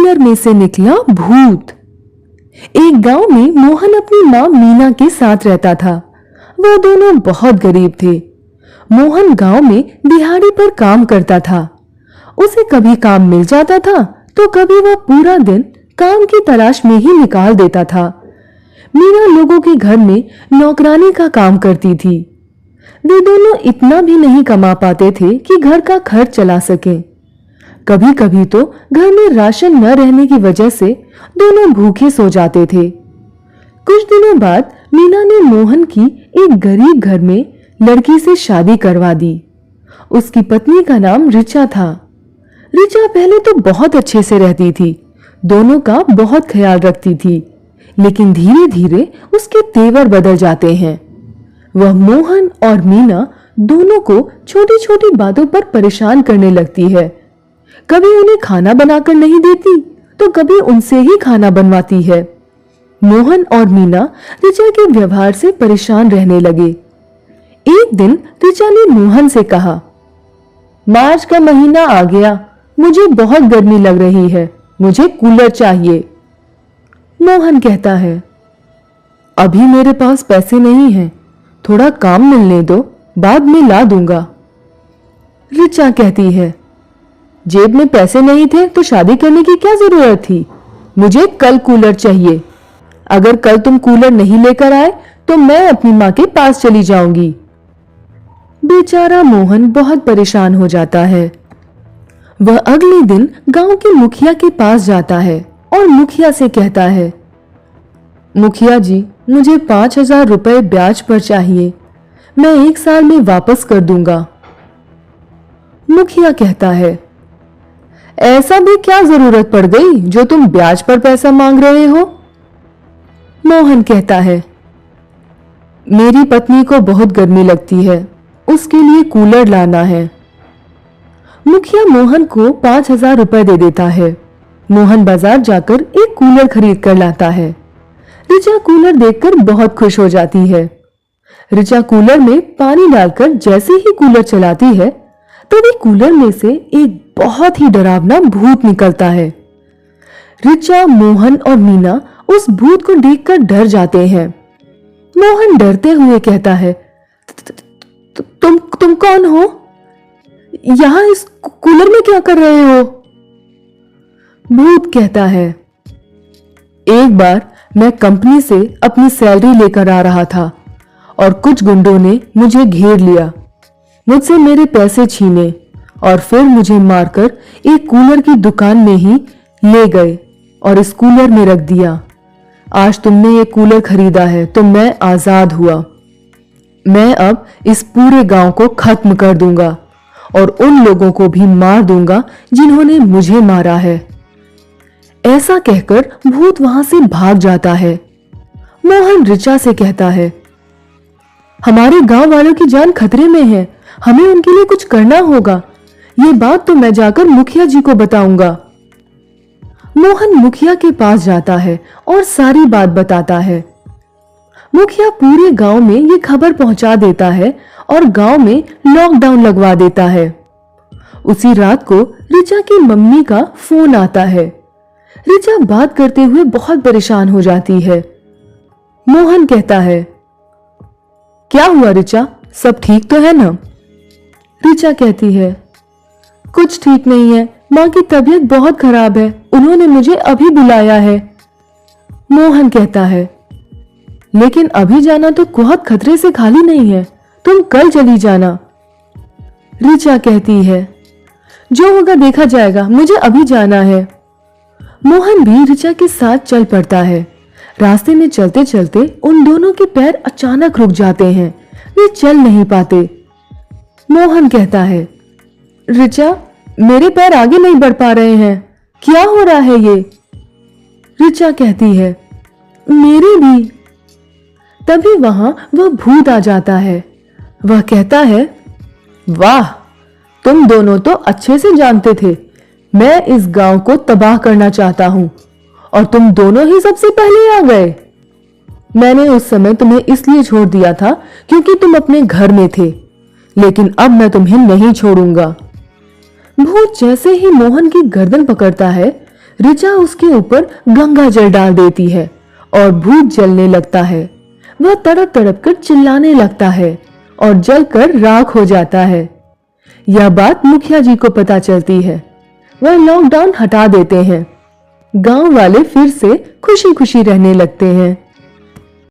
Cooler में से निकला भूत। एक गांव में मोहन अपनी मां मीना के साथ रहता था। वह दोनों बहुत गरीब थे। मोहन गांव में दिहाड़ी पर काम करता था। उसे कभी काम मिल जाता था तो कभी वह पूरा दिन काम की तलाश में ही निकाल देता था। मीना लोगों के घर में नौकरानी का काम करती थी। वे दोनों इतना भी नहीं कमा पाते थे कि घर का खर्च चला सकें। कभी कभी तो घर में राशन न रहने की वजह से दोनों भूखे सो जाते थे। कुछ दिनों बाद मीना ने मोहन की एक गरीब घर में लड़की से शादी करवा दी। उसकी पत्नी का नाम ऋचा था। ऋचा पहले तो बहुत अच्छे से रहती थी, दोनों का बहुत ख्याल रखती थी, लेकिन धीरे धीरे उसके तेवर बदल जाते हैं। वह मोहन और मीना दोनों को छोटी छोटी बातों पर परेशान करने लगती है। कभी उन्हें खाना बनाकर नहीं देती तो कभी उनसे ही खाना बनवाती है। मोहन और मीना ऋचा के व्यवहार से परेशान रहने लगे। एक दिन ऋचा ने मोहन से कहा, मार्च का महीना आ गया, मुझे बहुत गर्मी लग रही है, मुझे कूलर चाहिए। मोहन कहता है, अभी मेरे पास पैसे नहीं हैं, थोड़ा काम मिलने दो, बाद में ला दूंगा। ऋचा कहती है, जेब में पैसे नहीं थे तो शादी करने की क्या जरूरत थी, मुझे कल कूलर चाहिए। अगर कल तुम कूलर नहीं लेकर आए तो मैं अपनी मां के पास चली जाऊंगी। बेचारा मोहन बहुत परेशान हो जाता है। वह अगले दिन गांव के मुखिया के पास जाता है और मुखिया से कहता है, मुखिया जी, मुझे 5,000 रुपए ब्याज पर चाहिए, मैं 1 साल में वापस कर दूंगा। मुखिया कहता है, ऐसा भी क्या जरूरत पड़ गई जो तुम ब्याज पर पैसा मांग रहे हो? मोहन कहता है, मेरी पत्नी को बहुत गर्मी लगती है, उसके लिए कूलर लाना है। मुखिया मोहन को 5,000 रुपए दे देता है। मोहन बाजार जाकर एक कूलर खरीद कर लाता है। ऋचा कूलर देखकर बहुत खुश हो जाती है। ऋचा कूलर में पानी डालकर जैसे ही कूलर चलाती है तभी कूलर में से एक बहुत ही डरावना भूत निकलता है। ऋचा, मोहन और मीना उस भूत को देखकर डर जाते हैं। मोहन डरते हुए कहता है, तुम कौन हो? यहां इस कूलर में क्या कर रहे हो? भूत कहता है, एक बार मैं कंपनी से अपनी सैलरी लेकर आ रहा था और कुछ गुंडों ने मुझे घेर लिया, मुझसे मेरे पैसे छीने और फिर मुझे मारकर एक कूलर की दुकान में ही ले गए और इस कूलर में रख दिया। आज तुमने ये कूलर खरीदा है तो मैं आजाद हुआ। मैं अब इस पूरे गांव को खत्म कर दूंगा और उन लोगों को भी मार दूंगा जिन्होंने मुझे मारा है। ऐसा कहकर भूत वहां से भाग जाता है। मोहन ऋचा से कहता है, हमारे गांव वालों की जान खतरे में है, हमें उनके लिए कुछ करना होगा। ये बात तो मैं जाकर मुखिया जी को बताऊंगा। मोहन मुखिया के पास जाता है और सारी बात बताता है। मुखिया पूरे गांव में ये खबर पहुंचा देता है और गांव में लॉकडाउन लगवा देता है। उसी रात को ऋचा की मम्मी का फोन आता है। ऋचा बात करते हुए बहुत परेशान हो जाती है। मोहन कहता है, क्या हुआ ऋचा, सब ठीक तो है ना? ऋचा कहती है, कुछ ठीक नहीं है, मां की तबीयत बहुत खराब है, उन्होंने मुझे अभी बुलाया है। मोहन कहता है, लेकिन अभी जाना तो बहुत खतरे से खाली नहीं है, तुम कल चली जाना। ऋचा कहती है, जो होगा देखा जाएगा, मुझे अभी जाना है। मोहन भी ऋचा के साथ चल पड़ता है। रास्ते में चलते चलते उन दोनों के पैर अचानक रुक जाते हैं, वे चल नहीं पाते। मोहन कहता है, ऋचा, मेरे पैर आगे नहीं बढ़ पा रहे हैं, क्या हो रहा है ये? ऋचा कहती है, मेरे भी। तभी वहां वह भूत आ जाता है। वह कहता है, वाह, तुम दोनों तो अच्छे से जानते थे मैं इस गांव को तबाह करना चाहता हूं और तुम दोनों ही सबसे पहले आ गए। मैंने उस समय तुम्हें इसलिए छोड़ दिया था क्योंकि तुम अपने घर में थे, लेकिन अब मैं तुम्हें नहीं छोड़ूंगा। भूत जैसे ही मोहन की गर्दन पकड़ता है ऋचा उसके ऊपर गंगा जल डाल देती है और भूत जलने लगता है। वह तड़प तड़प कर चिल्लाने लगता है और जलकर राख हो जाता है। यह बात मुखिया जी को पता चलती है। वह लॉकडाउन हटा देते हैं। गांव वाले फिर से खुशी खुशी रहने लगते हैं।